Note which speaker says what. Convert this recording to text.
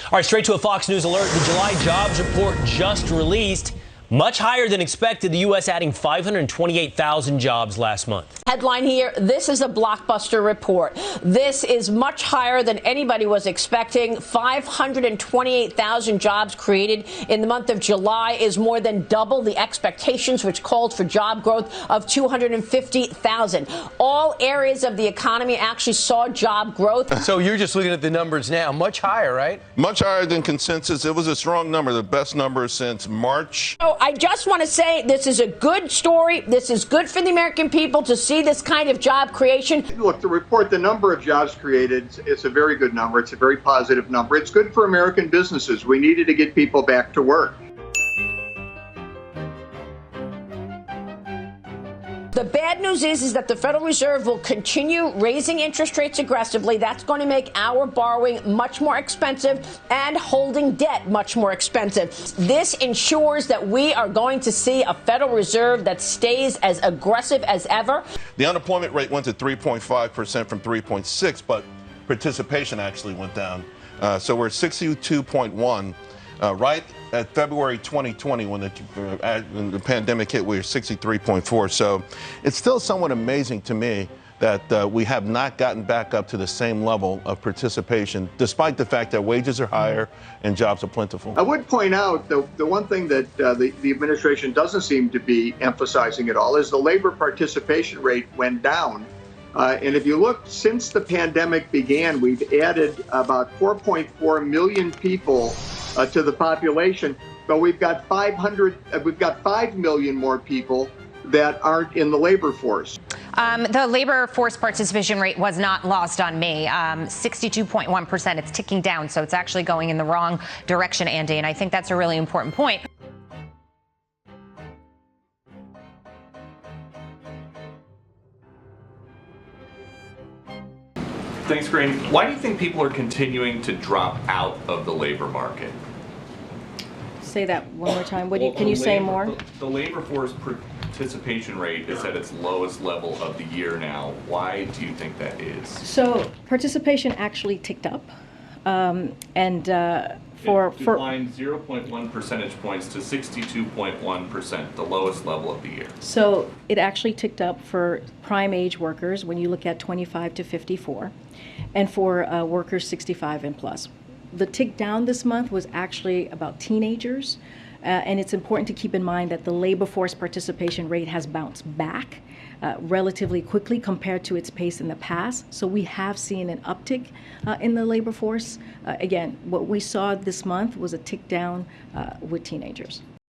Speaker 1: All right, straight to a Fox News alert. The July jobs report just released. Much higher than expected, the U.S. adding 528,000 jobs last month.
Speaker 2: Headline here, this is a blockbuster report. This is much higher than anybody was expecting. 528,000 jobs created in the month of July is more than double the expectations, which called for job growth of 250,000. All areas of the economy actually saw job growth.
Speaker 3: So you're just looking at the numbers now. Much higher, right?
Speaker 4: Much higher than consensus. It was a strong number, the best number since March.
Speaker 2: So I just want to say this is a good story. This is good for the American people to see this kind of job creation.
Speaker 5: Look, the report, the number of jobs created, it's a very good number. It's a very positive number. It's good for American businesses. We needed to get people back to work.
Speaker 2: The bad news is that the Federal Reserve will continue raising interest rates aggressively. That's going to make our borrowing much more expensive and holding debt much more expensive. This ensures that we are going to see a Federal Reserve that stays as aggressive as ever.
Speaker 4: The unemployment rate went to 3.5% from 3.6, but participation actually went down. So we're at 62.1. Right at February 2020, when the pandemic hit, we were 63.4. So it's still somewhat amazing to me that we have not gotten back up to the same level of participation, despite the fact that wages are higher and jobs are plentiful.
Speaker 5: I would point out the one thing that the administration doesn't seem to be emphasizing at all is the labor participation rate went down. And if you look, since the pandemic began, we've added about 4.4 million people to the population, but we've got 5 million more people that aren't in the labor force.
Speaker 6: The labor force participation rate was not lost on me. 62.1%. It's ticking down, so it's actually going in the wrong direction, Andy, and I think that's a really important point.
Speaker 7: Thanks, Green. Why do you think people are continuing to drop out of the labor market?
Speaker 8: Say that one more time. Can you say more?
Speaker 7: The labor force participation rate is at its lowest level of the year now. Why do you think that is?
Speaker 8: So participation actually ticked up, it declined
Speaker 7: 0.1 percentage points to 62.1%, the lowest level of the year.
Speaker 8: So it actually ticked up for prime age workers when you look at 25 to 54, and for workers 65 and plus. The tick down this month was actually about teenagers, and it's important to keep in mind that the labor force participation rate has bounced back relatively quickly compared to its pace in the past. So we have seen an uptick in the labor force. Again, what we saw this month was a tick down with teenagers.